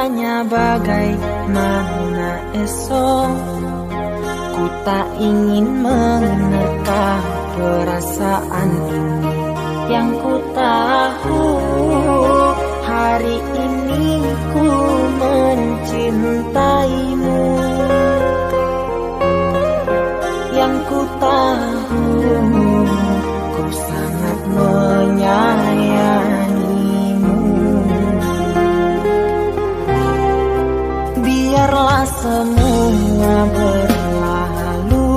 bertanya bagaimana esok. Ku tak ingin menerka perasaan ini. Yang ku tahu hari ini ku mencintaimu. Yang ku tahu ku sangat menyayangimu. Biarlah semua berlalu,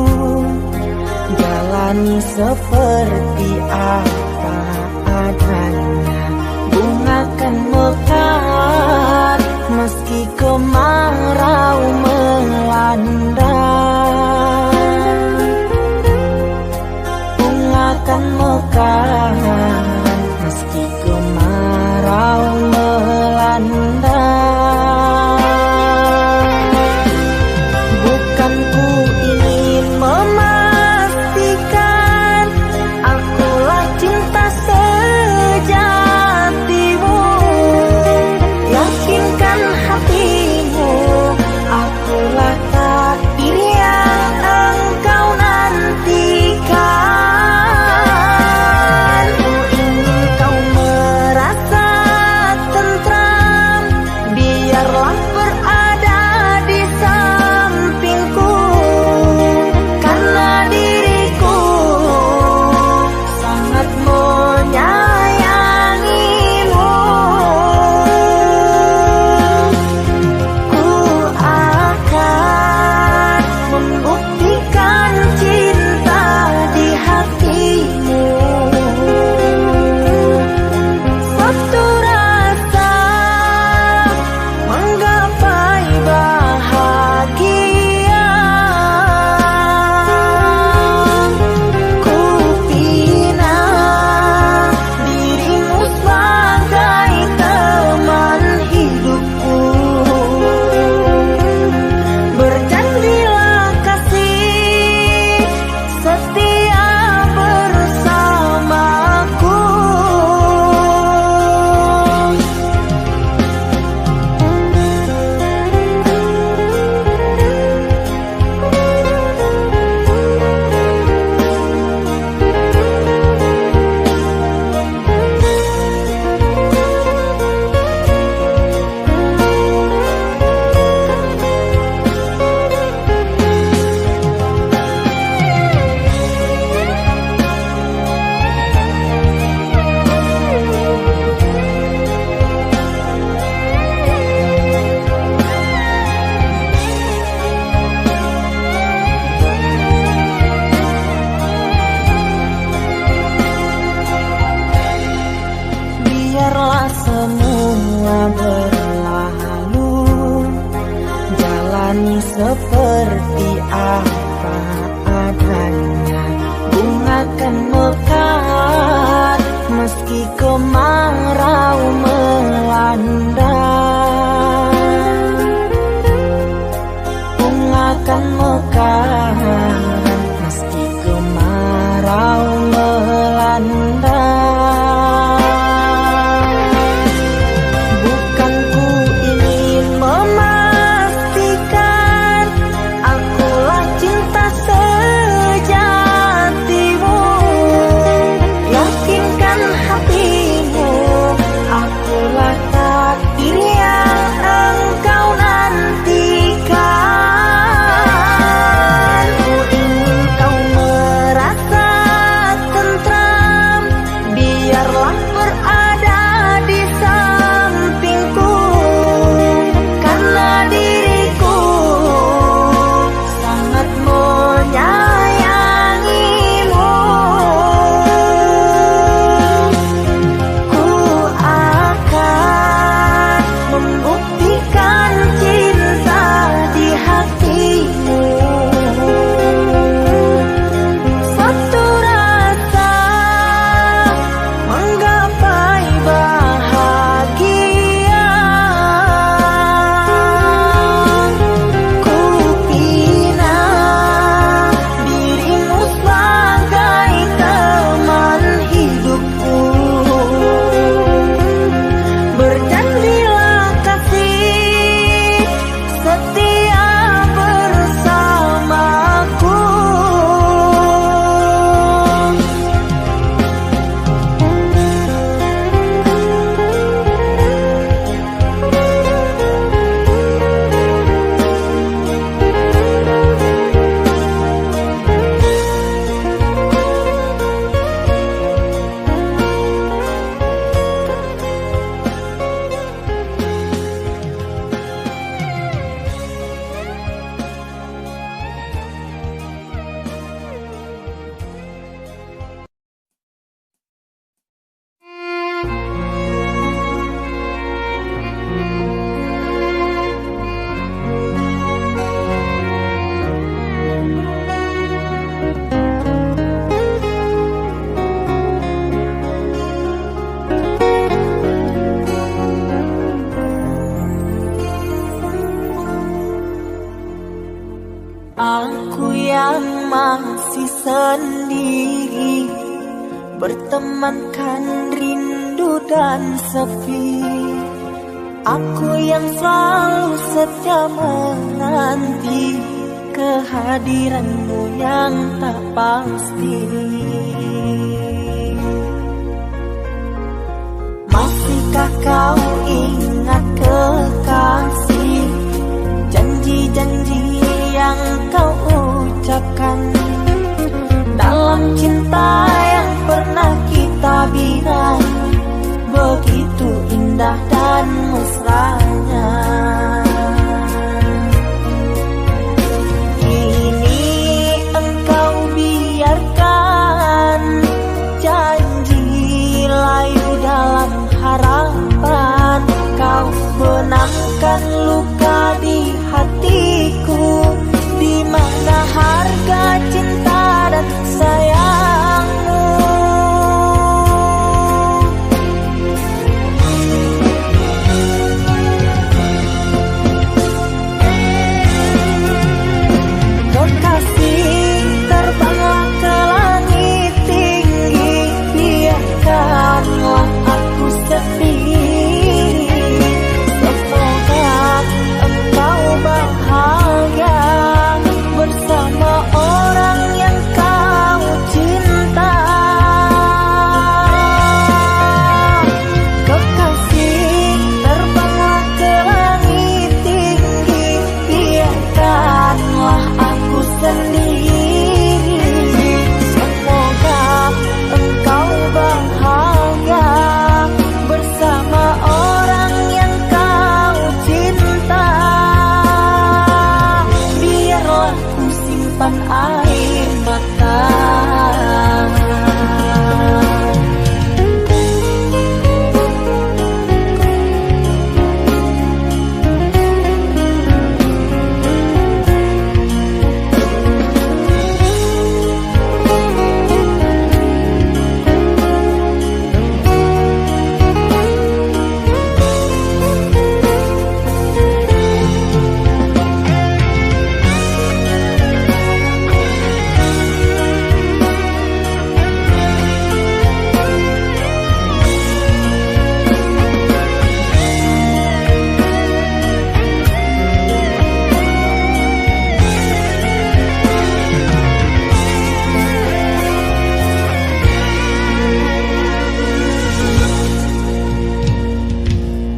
jalani seperti apa adanya. Bunga kan mekar meski kemarau melanda. Bunga kan mekar meski kemarau melanda. Bukan ku ingin memastikan akulah cinta sejatimu. Yakinkan hatimu akulah takdir yang engkau nantikan. Ku ingin kau merasa tentram, biarlah berada di sampingku. Karena diriku sangat menyayangimu. Ku akan membuktikan cinta di hatimu. Suatu rasa menggapai bahagia. Ku bina dirimu sebagai teman hidupku. Berjanjilah kasih setia bersamaku. Biarlah semua berlalu, jalani seperti apa adanya. Bunga kan mekar meski kemarau melanda. Bunga kan mekar meski kemarau melanda. Bukan ku ingin memastikan akulah cinta sejatimu. Yakinkan hatimu akulah takdir masih sendiri, bertemankan rindu dan sepi. Aku yang selalu setia menanti kehadiranmu yang tak pasti. Masihkah kau ingat kekasih, janji-janji yang kau ucapkan dalam cinta yang pernah kita bina, begitu indah dan mesranya. Kini engkau biarkan janji layu dalam harapan, kau benamkan luka di hatiku, di mana harga cinta dan sayangmu. Kekasih, terbanglah ke langit tinggi, biarkanlah aku sendiri. Semoga engkau bahagia bersama orang yang kau cinta. Kekasih, terbanglah ke langit tinggi, biarkanlah aku sendiri. Semoga engkau bahagia bersama orang yang kau cinta. Biarlah ku simpan air mata.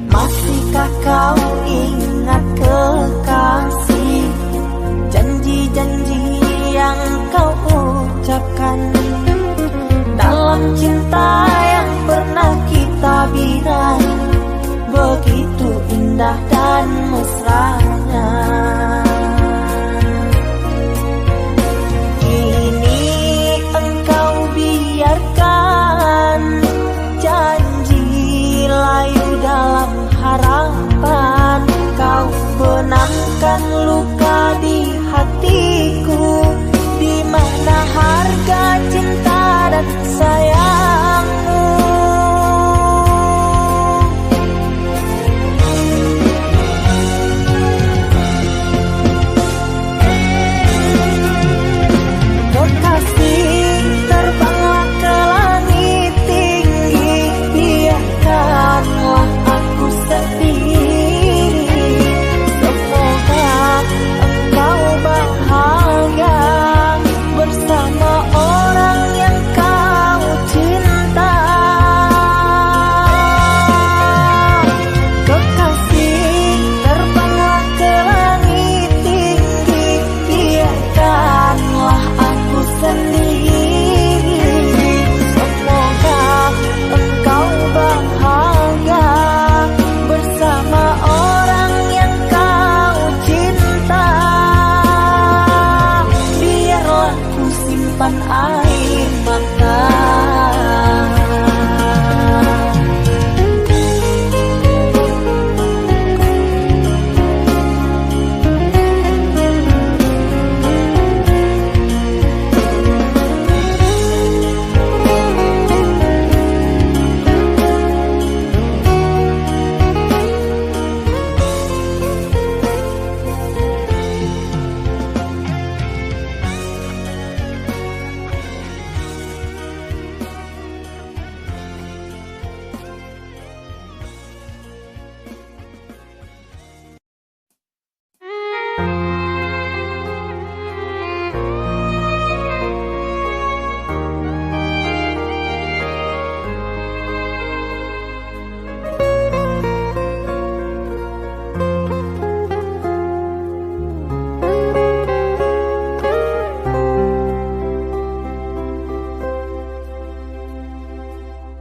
Masihkah kau ingat kekasih, janji-janji yang kau ucapkan dalam cinta yang pernah kita bina, begitu indah dan mesranya. Kini engkau biarkan janji layu dalam harapan, kau benamkan luka di hatiku, di mana harga cinta dan sayangmu. Kekasih, terbanglah ke langit tinggi, biarkanlah aku sendiri. Semoga engkau bahagia bersama orang yang kau cinta. Kekasih, terbanglah ke langit tinggi, biarkanlah aku sendiri. Semoga engkau bahagia bersama orang yang kau cinta. Biarlah ku simpan air mata.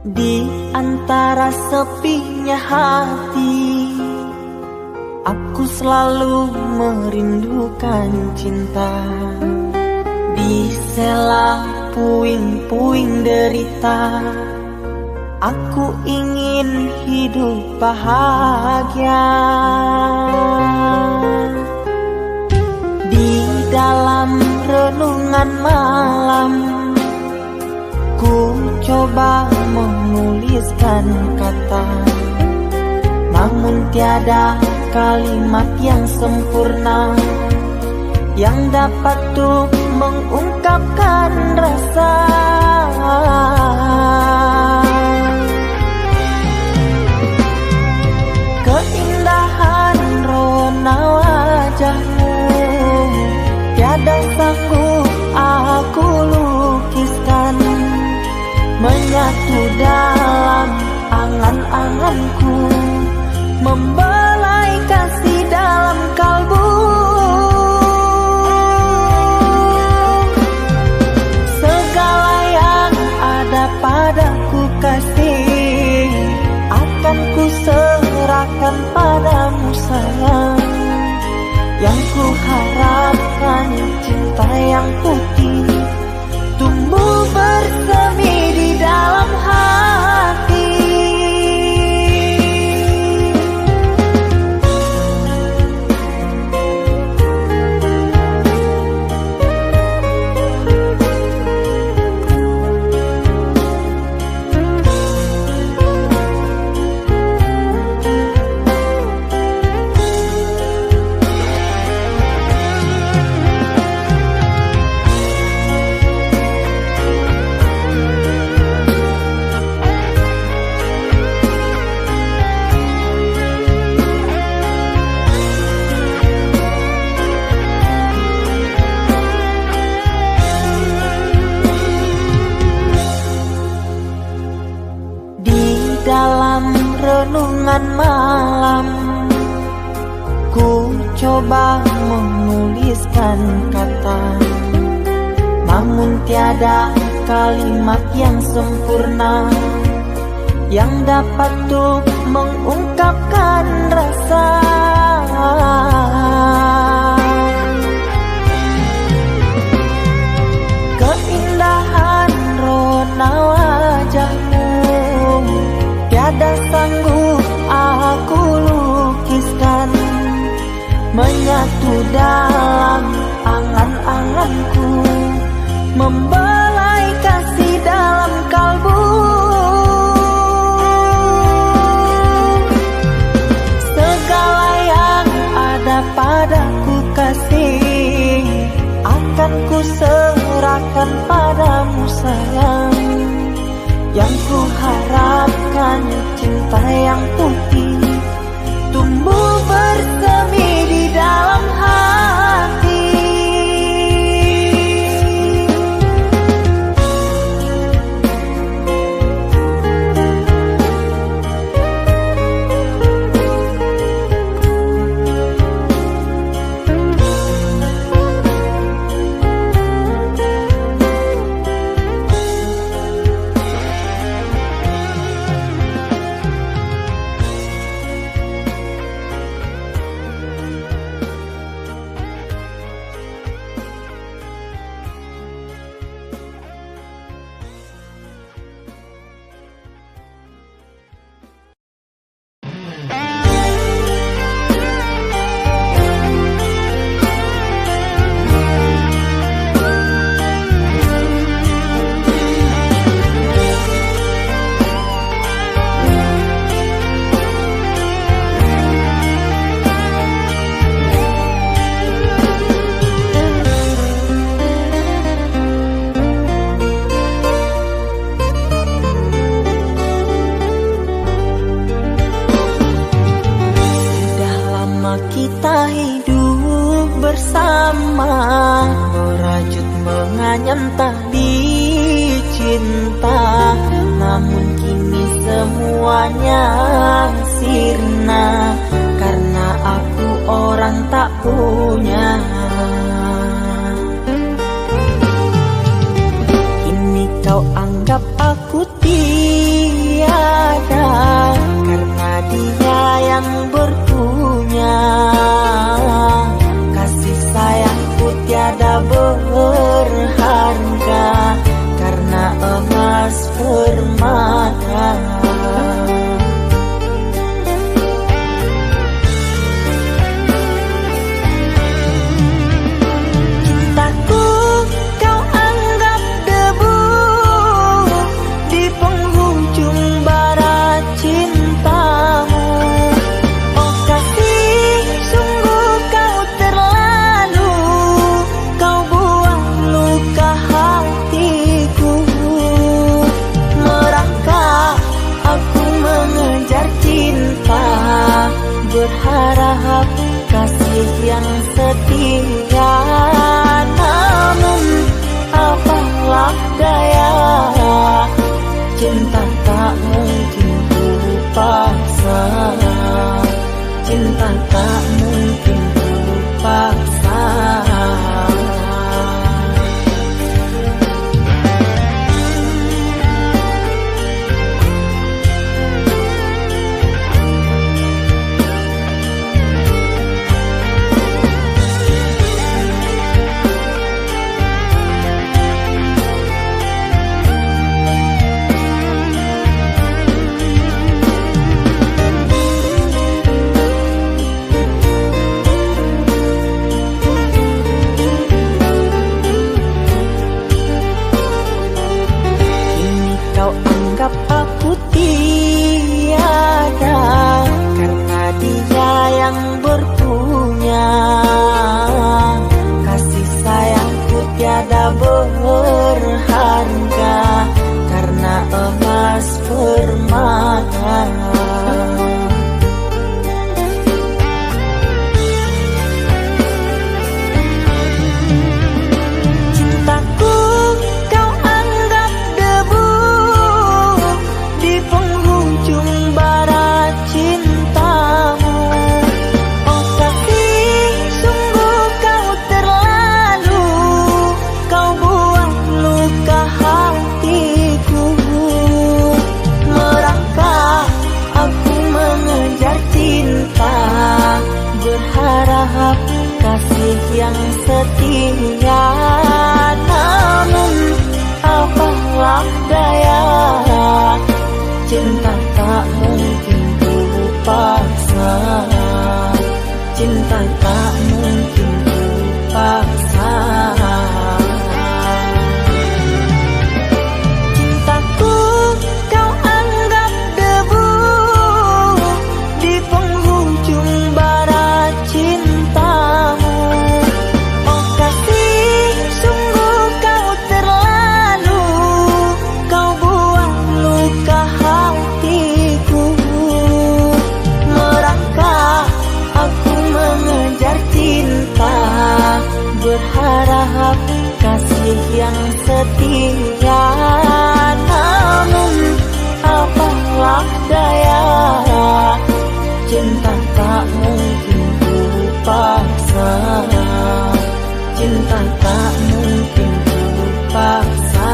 Di antara sepinya hati, aku selalu merindukan cinta. Di sela puing-puing derita, aku ingin hidup bahagia. Di dalam renungan malam, ku coba menuliskan kata, namun tiada kalimat yang sempurna yang dapat tuh mengungkapkan rasa. Keindahan rona wajahmu tiada sanggup aku lukiskan, menyatu dalam angan-anganku, membelai kasih dalam kalbu. Segala yang ada padaku kasih, akan ku serahkan padamu sayang. Yang ku harapkan cinta yang putih tumbuh bersemi di dalam hati. Dalam renungan malam, ku coba menuliskan kata, namun tiada kalimat yang sempurna yang dapat tuh mengungkapkan rasa. Keindahan rona wajahmu tiada sanggup aku lukiskan, menyatu dalam angan-anganku, membelai kasih dalam kalbu. Segala yang ada padaku kasih, akan ku serahkan padamu sayang. Yang ku harapkan cinta yang putih tumbuh bersemi di dalam hati. Kita hidup bersama, merajut menganyam tali cinta, namun kini semuanya sirna karena aku orang tak punya. Kini kau anggap aku tidak berharap kasih yang setia. Namun apalah daya, cinta tak mungkin ku paksa. Cinta tak mungkin ku paksa. Aku tiada karena dia yang berpunya. Kasih sayangku tiada berharga karena emas permata. Berharap kasih yang setia. Namun apalah daya, cinta tak mungkin ku paksa. Cinta tak mungkin ku paksa. Cintaku kau anggap debu di penghujung bara cintamu. Oh kasih, sungguh kau terlalu, kau buang luka hatiku. Merangkak aku mengejar cinta, berharap kasih yang setia. Namun apalah daya, cinta tak mungkin ku paksa. Cinta tak mungkin ku paksa.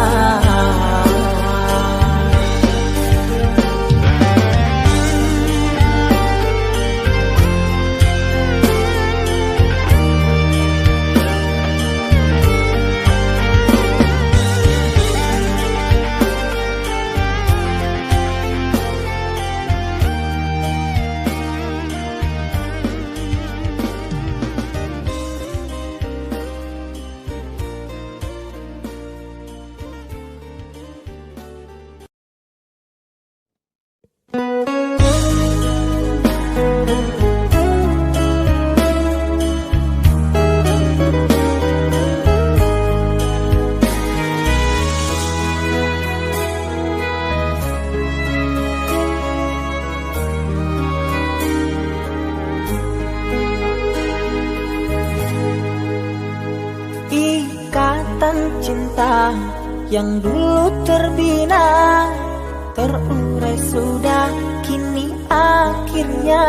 Ikatan cinta yang dulu terbina, terurai sudah kini akhirnya.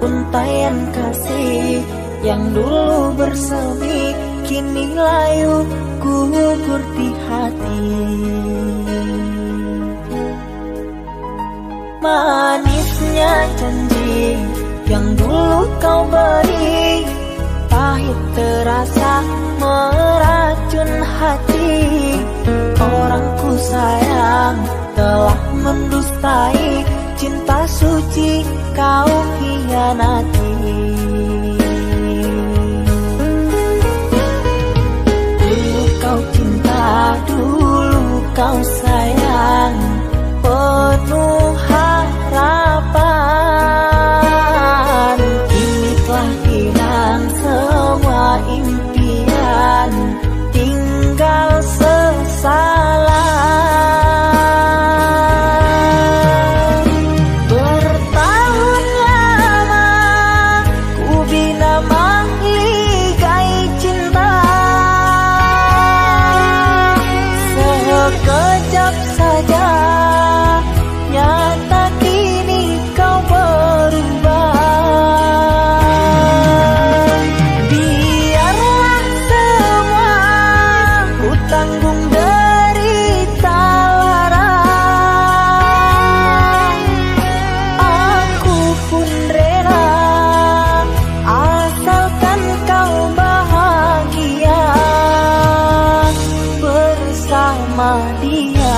Untaian kasih yang dulu bersemi, kini layu gugur di hati. Manisnya janji yang dulu kau beri, pahit terasa meracun hati. Orang ku sayang telah mendustai, cinta suci kau hianati. Dulu kau cinta, dulu kau sayang, penuh harapan. Kini telah hilang semua impian, tinggal sesalan. Bertahun lama Sekejap saja, nyata kini kau berubah. Biarlah semua ku tanggung derita lara. Aku pun rela asalkan kau bahagia bersama dia.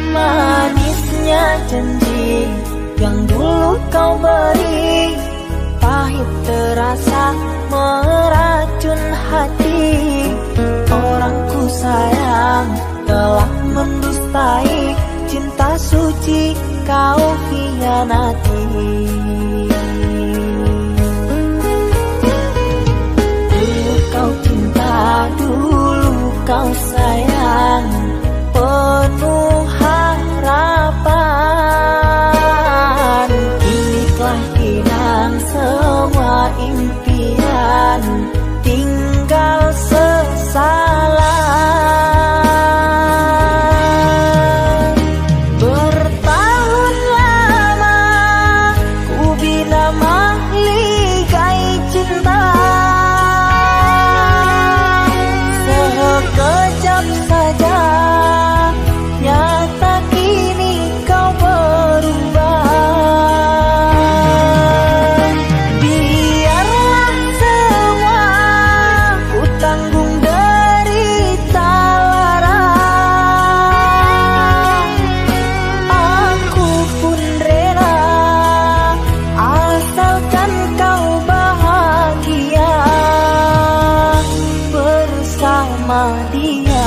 Manisnya janji yang dulu kau beri, pahit terasa meracun hati. Orang ku sayang telah mendustai cinta suci kau hianati. Dulu kau cinta, dulu kau sayang, penuh harapan. Kini telah hilang semua impian, tinggal sesalan. Bertahun lama ku bina mahligai cinta. Sekejap saja, nyata kini kau berubah. Biarlah semua ku tanggung derita lara. Aku pun rela asalkan kau bahagia bersama dia.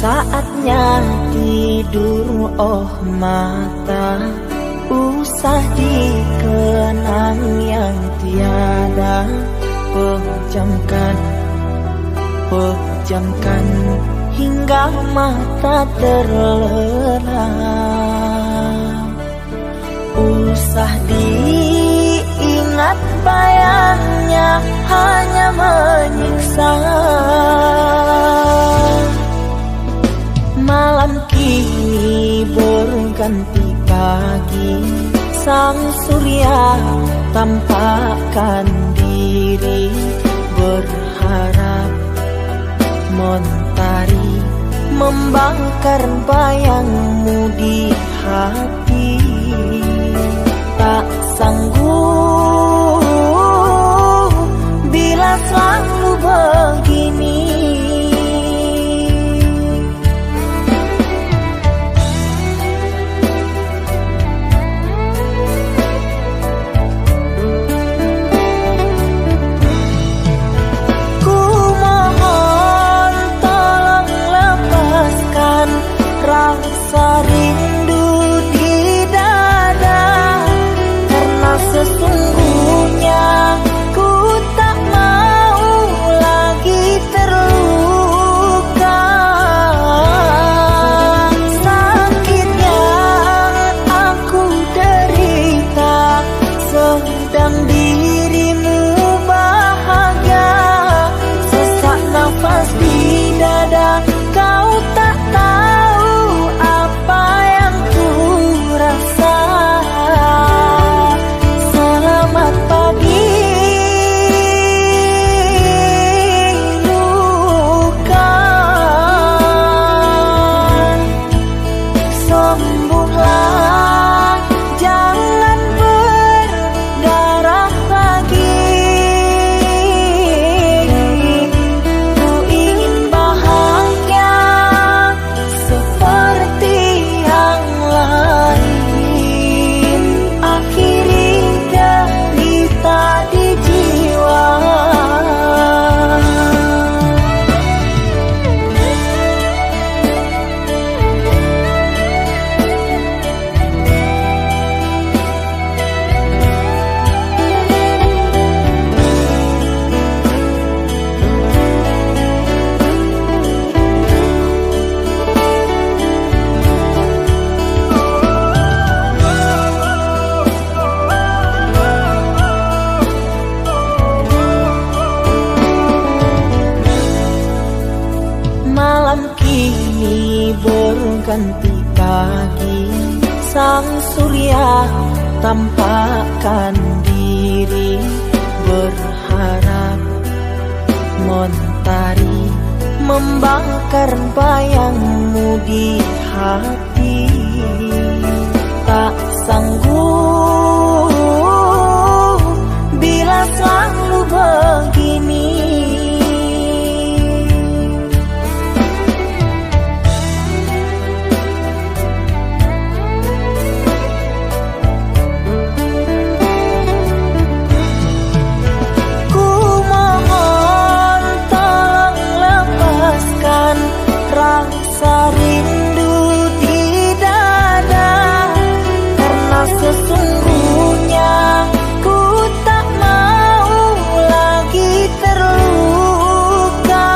Saatnya tidur, oh mata, usah dikenang yang tiada. Pejamkan hingga mata terlelap. Usah diingat bayangnya hanya menyiksa. Malam kini berganti pagi, sang surya tampakkan diri, berharap mentari membakar bayangmu di hati. Tak sanggup bila selalu begini. ganti pagi, sang surya tampakkan diri, berharap mentari membakar bayangmu di hati. Tak sanggup bila selalu begini. Ku mohon tolong lepaskan rasa rindu di dada, karena sesungguhnya ku tak mau lagi terluka.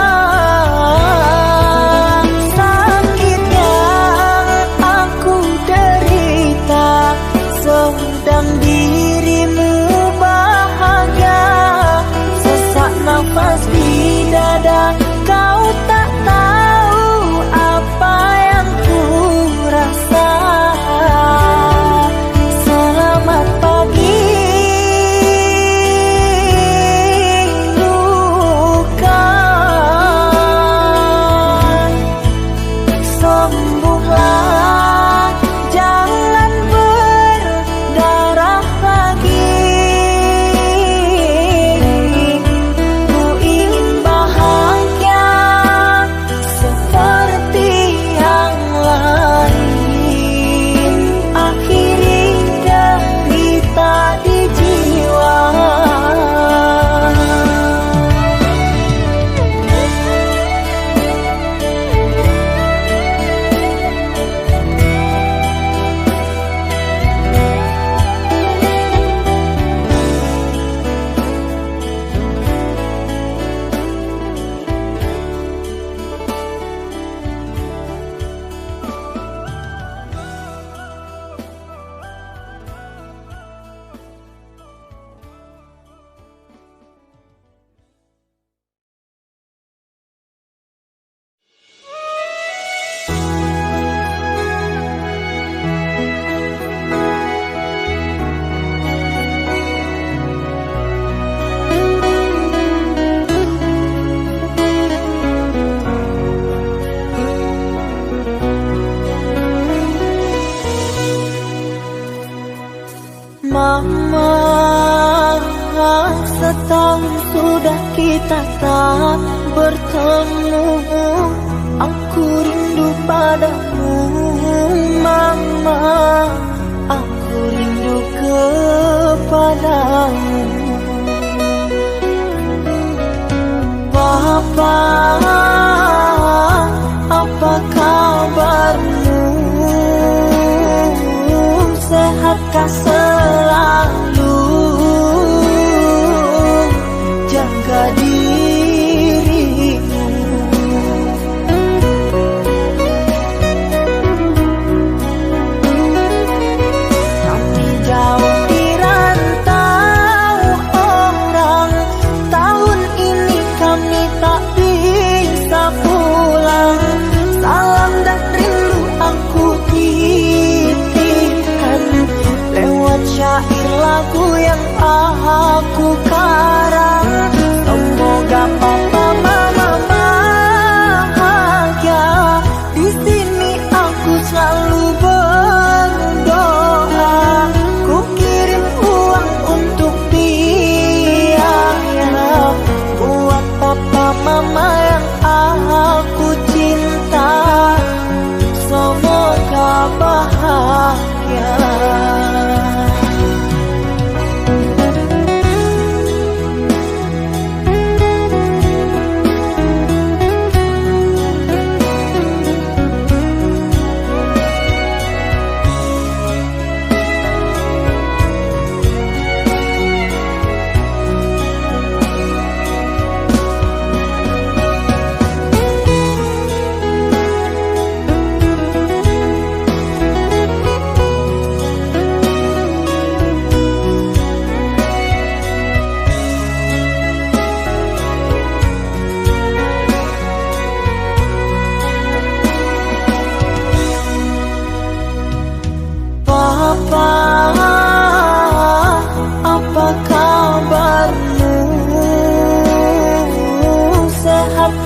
Sakit yang aku derita, sedang dirimu bahagia. Sesak nafas di dada, kau tak tahu apa yang ku rasa. Selamat pagi luka, sembuhlah, jangan berdarah lagi. Ku ingin bahagia seperti yang lain, akhiri derita di jiwa. Mama, setahun sudah kita tak bertemu. Aku rindu padamu, Mama. Aku rindu kepadamu. Papa, apa kabarmu? Sehatkah selalu? Jaga dirimu. Kami jauh di rantau orang, tahun ini kami tak bisa pulang. Salam dan rindu aku titipkan lewat syair lagu yang aku karang. Semoga papa mama bahagia. Di sini aku selalu berdoa. Ku kirim uang untuk biaya buat papa mama yang aku cinta. Semoga bahagia.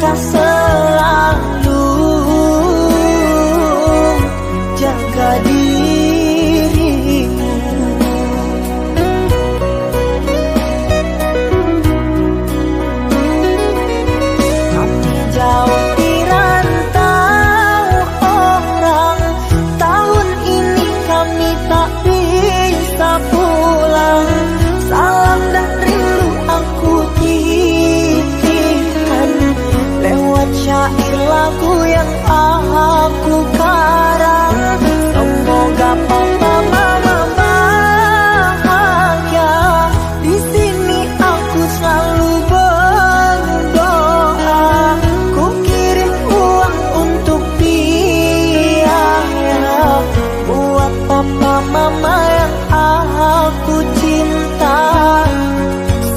semoga selalu jaga dirimu. Kami jauh di rantau orang, tahun ini kami tak bisa pulang. Salam dan rindu aku titipkan lewat syair lagu yang aku karang. Semoga papa mama bahagia. Di sini aku selalu berdoa. Ku kirim uang untuk biaya buat papa mama yang aku cinta.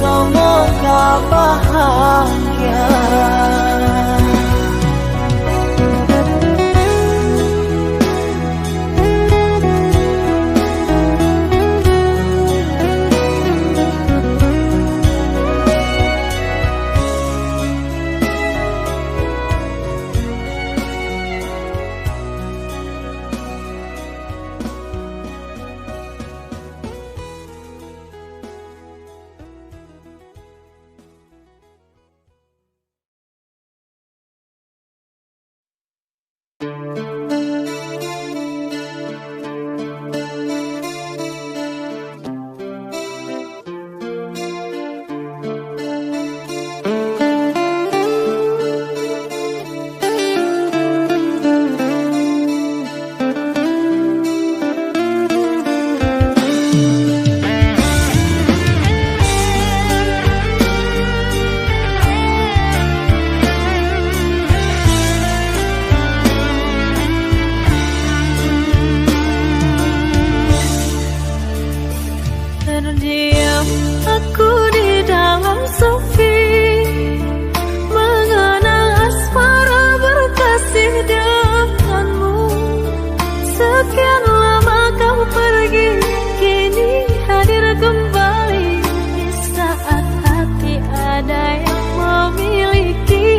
Semoga bahagia. Terdiam aku di dalam sepi, mengenang asmara berkasih denganmu. Sekian lama kau pergi, kini hadir kembali di saat hati ada yang memiliki.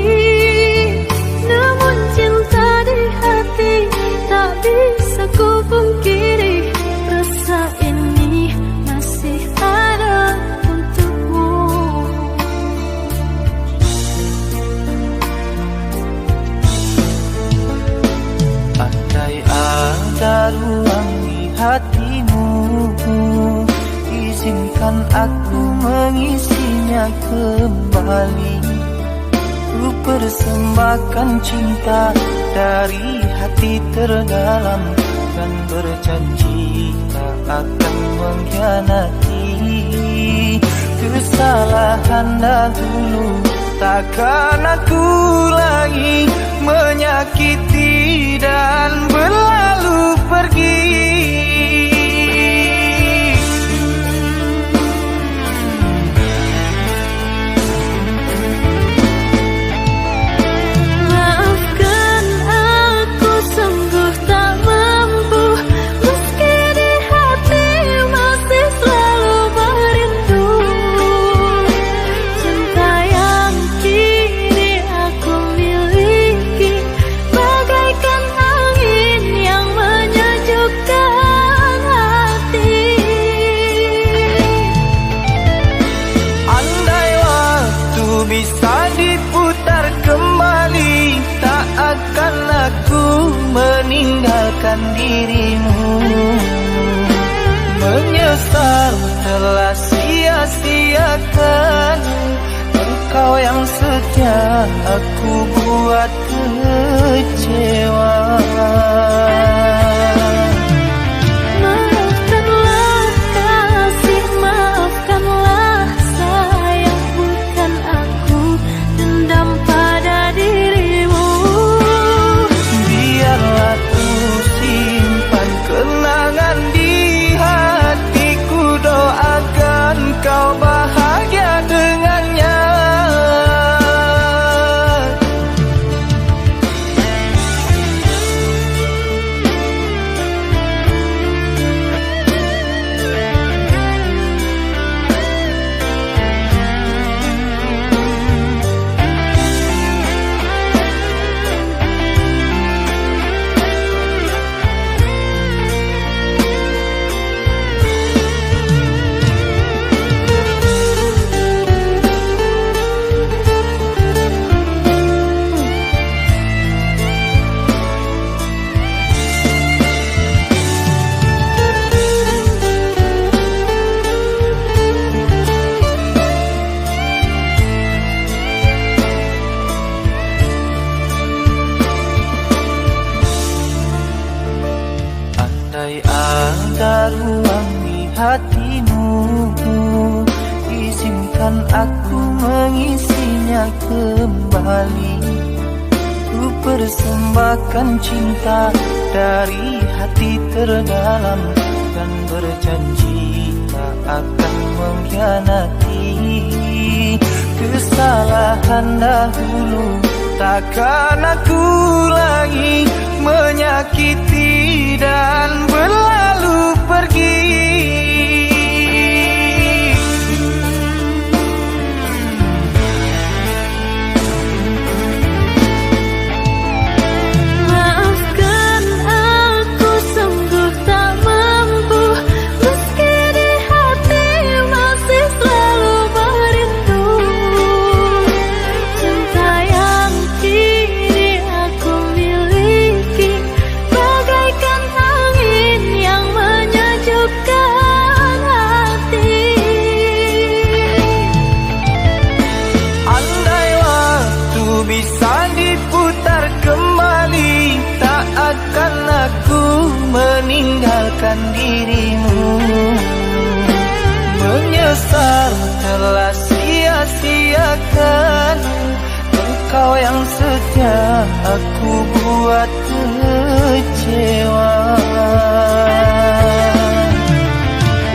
Namun cinta di hati tak bisa ku pungkiri, rasa ini masih ada untukmu. Andai ada ruang di hatimu, izinkan aku mengisinya kembali. Ku persembahkan cinta dari hati terdalam, dan berjanji tak akan mengkhianati. Kesalahan dahulu takkan aku lagi menyakiti dan berlalu pergi. Maafkan aku sungguh tak mampu, meski di hati masih selalu merindu. Cinta yang kini aku miliki bagaikan angin yang menyejukkan hati. Andai waktu bisa diputar kembali, tak akan aku meninggalkan dirimu. Menyesal telah sia-siakan engkau yang setia, aku buat kecewa. Maafkanlah kasih, maafkanlah sayang, bukan aku dendam pada dirimu. Biarlah ku simpan kenangan di hatiku, doakan kau bahagia dengannya. Izinkan aku mengisinya kembali. Ku persembahkan cinta dari hati terdalam, dan berjanji tak akan mengkhianati. Kesalahan dahulu takkan aku lagi menyakiti dan berlalu pergi. Maafkan aku sungguh tak mampu, meski di hati masih selalu merindu. Cinta yang kini aku miliki bagaikan angin yang menyejukkan hati. Andai waktu bisa diputar kembali, tak akan aku meninggalkan dirimu. Menyesal telah sia-siakan engkau yang setia, aku buat kecewa.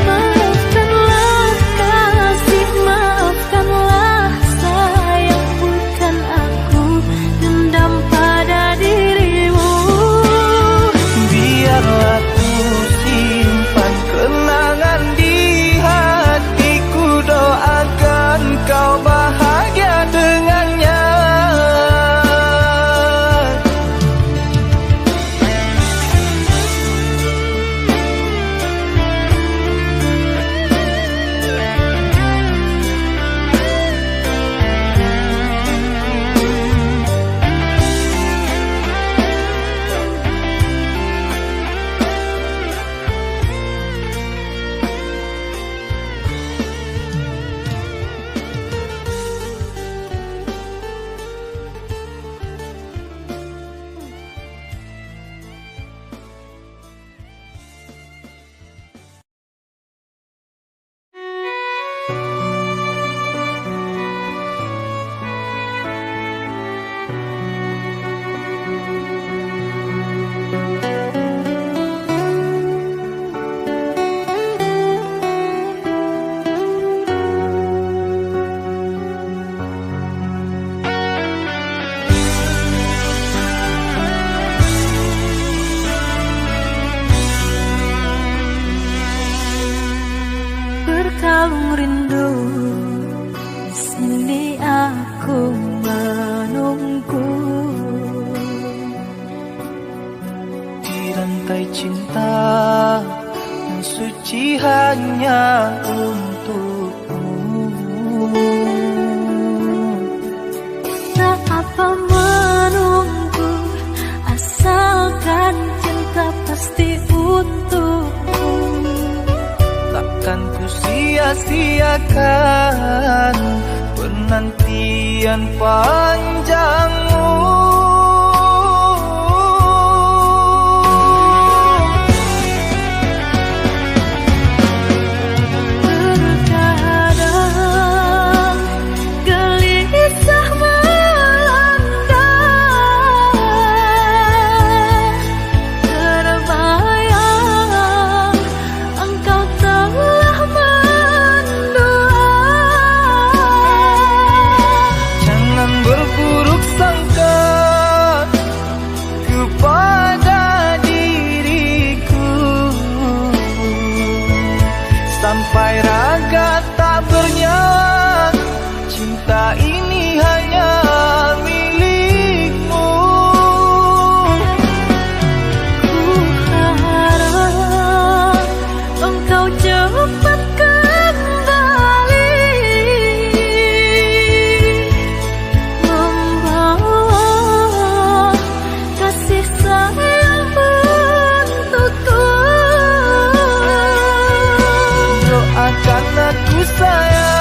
Maafkanlah kasih, maafkanlah sayang, bukan aku dendam pada dirimu. Biarlah ku simpan kenangan di hatiku, doakan kau bahagia dengannya. Berkalung rindu, di sini aku menunggu. Di rantai cinta yang suci hanya untukmu. Tak apa menunggu, asalkan cinta pasti untukku. Takkan ku sia-siakan penantian panjangmu. Terkadang gelisah melanda, terbayang engkau telah mendua. Jangan berburuk sangka kepada diriku, sampai raga tak bernyawa. Cinta ini hanya milikmu. Ku harap engkau cepat kembali, membawa kasih sayang untukku. Doakan aku sayang,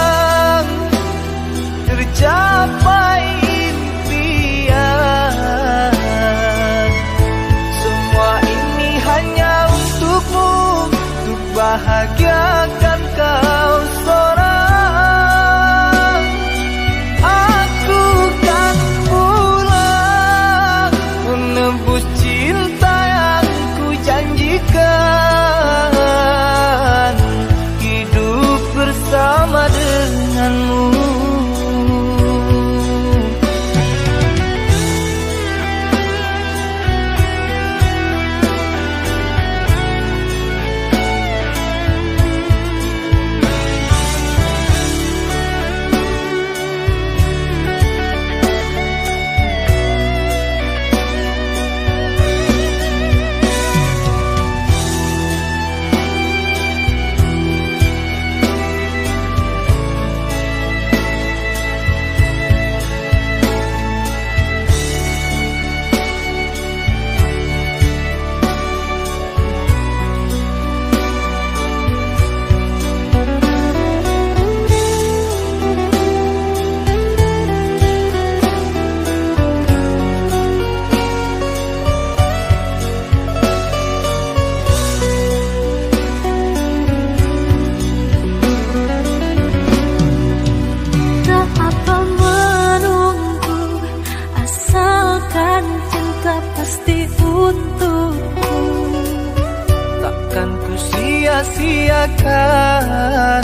sia-siakan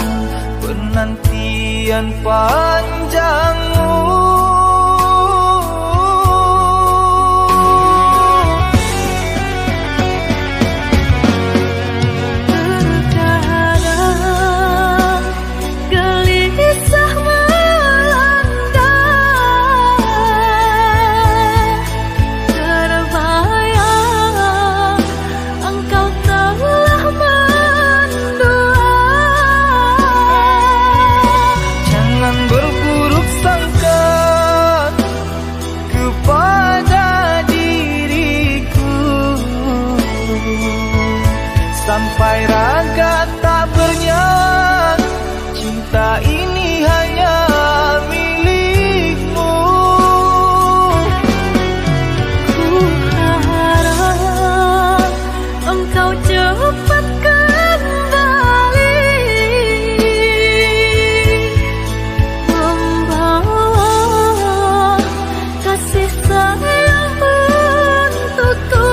penantian panjangmu. Sampai raga tak bernyawa, cinta ini hanya milikmu. Ku harap engkau cepat kembali, membawa kasih sayang untukku.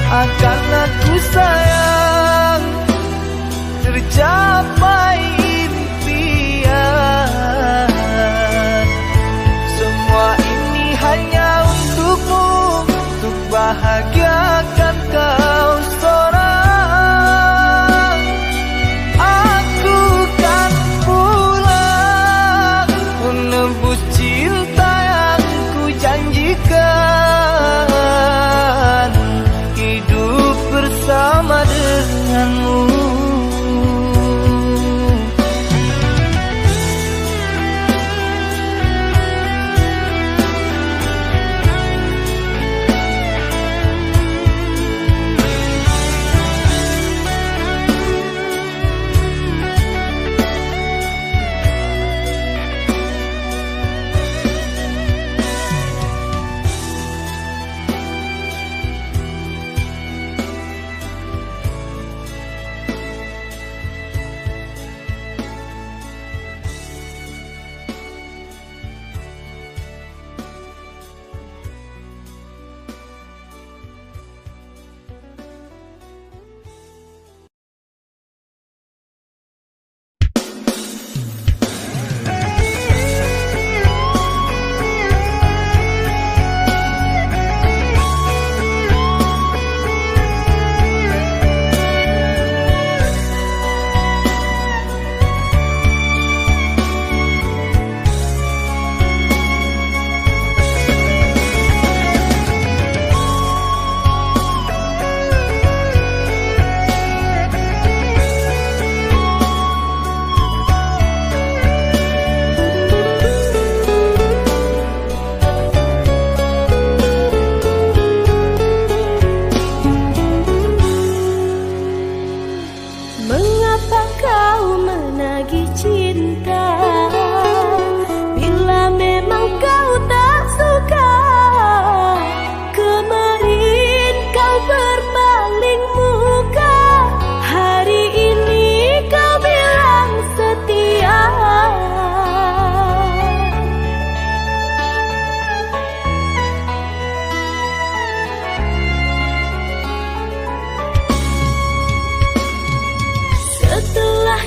Akan aku sayang tercapai impian. Semua ini hanya untukmu, untuk bahagiakan kau seorang. Aku kan pulang menebus cinta yang ku janjikan, hidup bersama denganmu.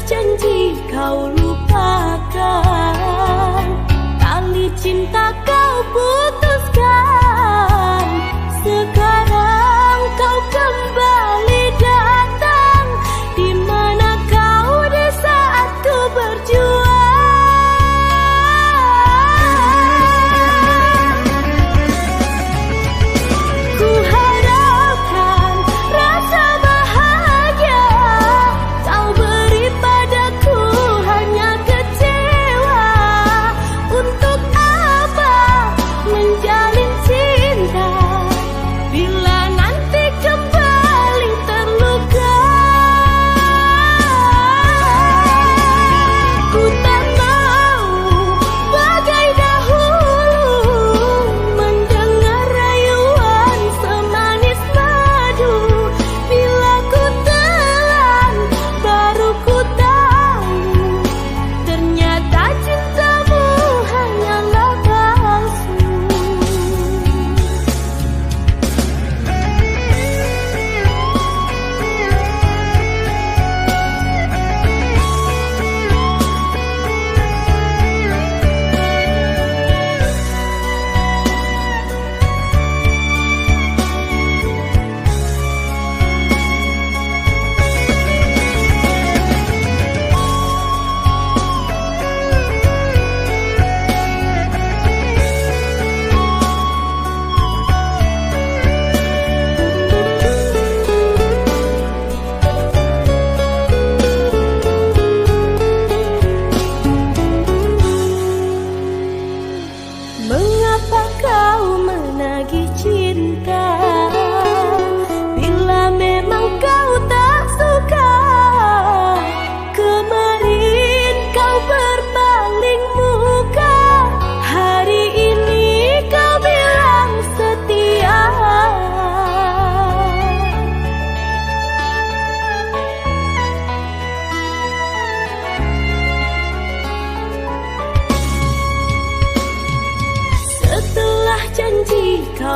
Janji kau lupakan, tali cinta kau putuskan. Sekarang kau kembali datang, di mana kau di saat ku berjuang. Ku harapkan rasa bahagia kau beri padaku, hanya kecewa. Untuk apa menjalin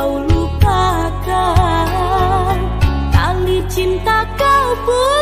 kau lupakan, tali cinta kau putus.